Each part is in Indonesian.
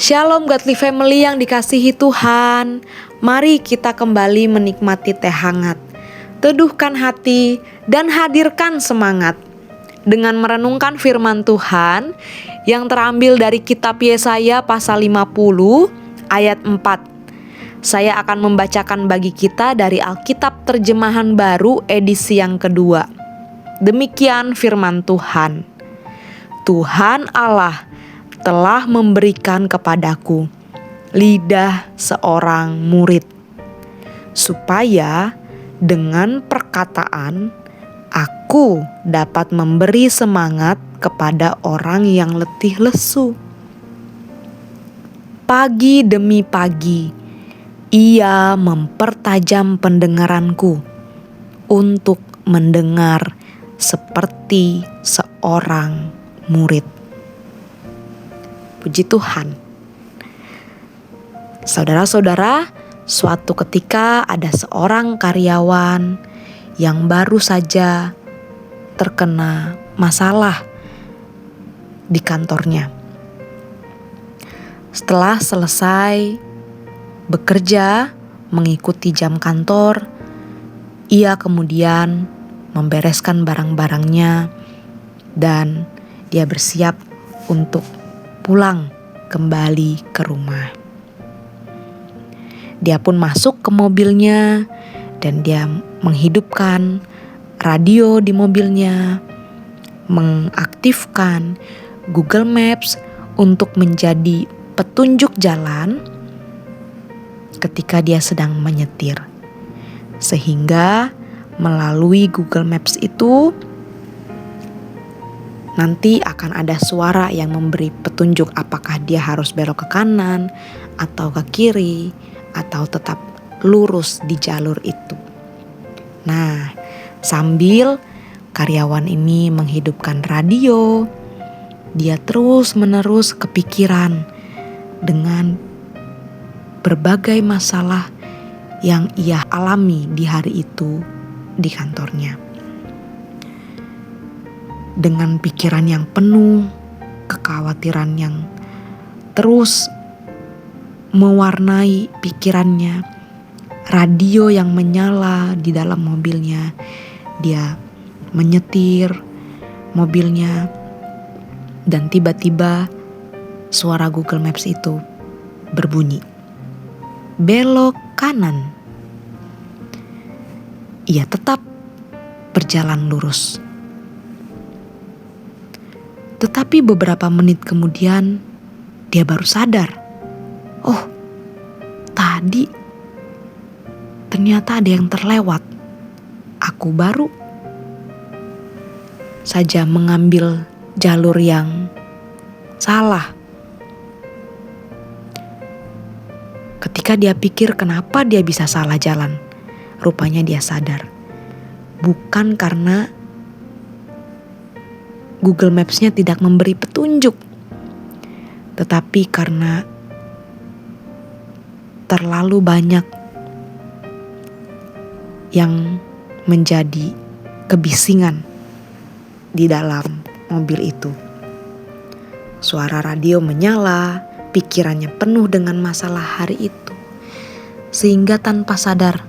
Shalom Godly Family yang dikasihi Tuhan. Mari kita kembali menikmati teh hangat, teduhkan hati dan hadirkan semangat dengan merenungkan firman Tuhan yang terambil dari kitab Yesaya pasal 50 ayat 4. Saya akan membacakan bagi kita dari Alkitab Terjemahan Baru edisi yang kedua. Demikian firman Tuhan. Tuhan Allah telah memberikan kepadaku lidah seorang murid, supaya dengan perkataan aku dapat memberi semangat kepada orang yang letih lesu. Pagi demi pagi, ia mempertajam pendengaranku untuk mendengar seperti seorang murid. Puji Tuhan. Saudara-saudara, suatu ketika ada seorang karyawan yang baru saja terkena masalah di kantornya. Setelah selesai bekerja mengikuti jam kantor, ia kemudian membereskan barang-barangnya dan dia bersiap untuk pulang kembali ke rumah. Dia pun masuk ke mobilnya dan dia menghidupkan radio di mobilnya, mengaktifkan Google Maps untuk menjadi petunjuk jalan ketika dia sedang menyetir. Sehingga melalui Google Maps itu nanti akan ada suara yang memberi petunjuk apakah dia harus belok ke kanan atau ke kiri atau tetap lurus di jalur itu. Nah, sambil karyawan ini menghidupkan radio, dia terus-menerus kepikiran dengan berbagai masalah yang ia alami di hari itu di kantornya. Dengan pikiran yang penuh, kekhawatiran yang terus mewarnai pikirannya, radio yang menyala di dalam mobilnya, dia menyetir mobilnya dan tiba-tiba suara Google Maps itu berbunyi, belok kanan. Ia tetap berjalan lurus. Tetapi beberapa menit kemudian dia baru sadar, oh tadi ternyata ada yang terlewat. Aku baru saja mengambil jalur yang salah. Ketika dia pikir kenapa dia bisa salah jalan, rupanya dia sadar bukan karena Google Maps-nya tidak memberi petunjuk, tetapi karena terlalu banyak yang menjadi kebisingan di dalam mobil itu. Suara radio menyala, pikirannya penuh dengan masalah hari itu, sehingga tanpa sadar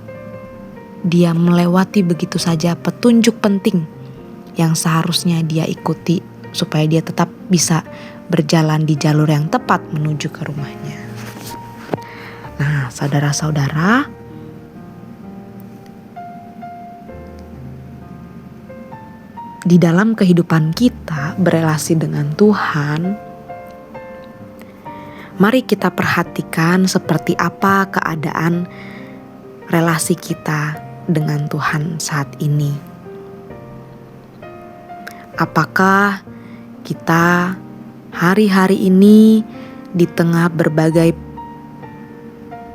dia melewati begitu saja petunjuk penting yang seharusnya dia ikuti supaya dia tetap bisa berjalan di jalur yang tepat menuju ke rumahnya. Nah, saudara-saudara, di dalam kehidupan kita berelasi dengan Tuhan, mari kita perhatikan seperti apa keadaan relasi kita dengan Tuhan saat ini. Apakah kita hari-hari ini di tengah berbagai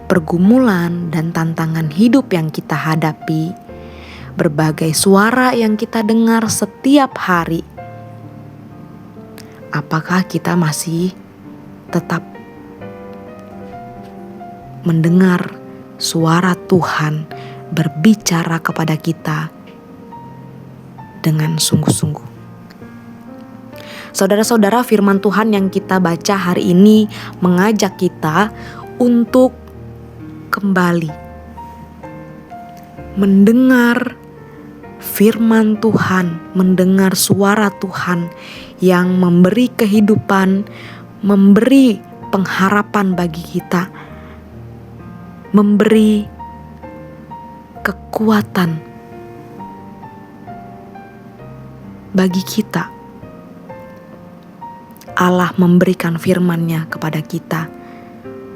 pergumulan dan tantangan hidup yang kita hadapi, berbagai suara yang kita dengar setiap hari, apakah kita masih tetap mendengar suara Tuhan berbicara kepada kita dengan sungguh-sungguh? Saudara-saudara, firman Tuhan yang kita baca hari ini mengajak kita untuk kembali mendengar firman Tuhan, mendengar suara Tuhan yang memberi kehidupan, memberi pengharapan bagi kita, memberi kekuatan bagi kita. Allah memberikan firman-Nya kepada kita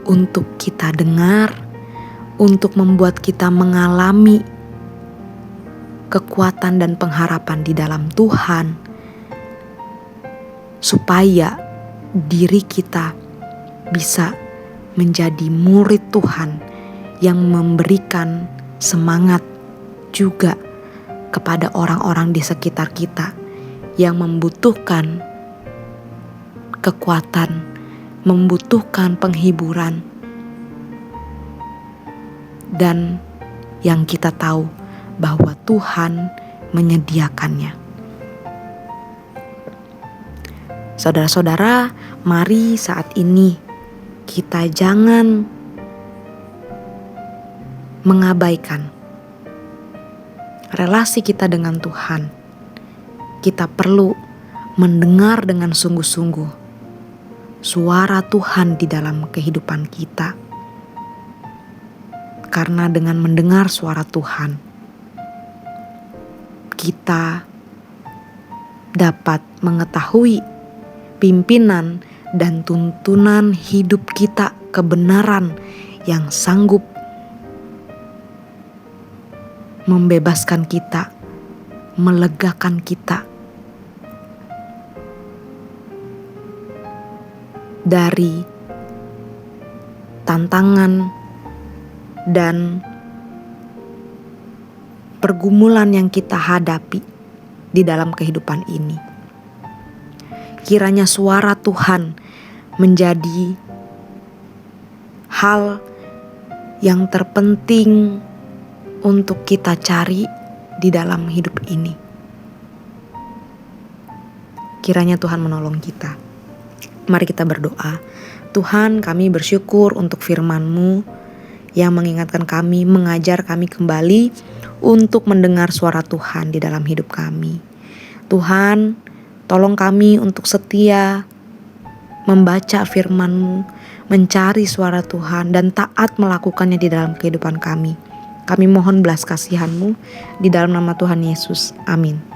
untuk kita dengar, untuk membuat kita mengalami kekuatan dan pengharapan di dalam Tuhan, supaya diri kita bisa menjadi murid Tuhan yang memberikan semangat juga kepada orang-orang di sekitar kita yang membutuhkan kekuatan, membutuhkan penghiburan, dan yang kita tahu bahwa Tuhan menyediakannya. Saudara-saudara, mari saat ini kita jangan mengabaikan relasi kita dengan Tuhan. Kita perlu mendengar dengan sungguh-sungguh suara Tuhan di dalam kehidupan kita. Karena dengan mendengar suara Tuhan, kita dapat mengetahui pimpinan dan tuntunan hidup kita, kebenaran yang sanggup membebaskan kita, melegakan kita dari tantangan dan pergumulan yang kita hadapi di dalam kehidupan ini. Kiranya suara Tuhan menjadi hal yang terpenting untuk kita cari di dalam hidup ini. Kiranya Tuhan menolong kita. Mari kita berdoa. Tuhan, kami bersyukur untuk firman-Mu yang mengingatkan kami, mengajar kami kembali untuk mendengar suara Tuhan di dalam hidup kami. Tuhan, tolong kami untuk setia membaca firman-Mu, mencari suara Tuhan, dan taat melakukannya di dalam kehidupan kami. Kami mohon belas kasihan-Mu di dalam nama Tuhan Yesus. Amin.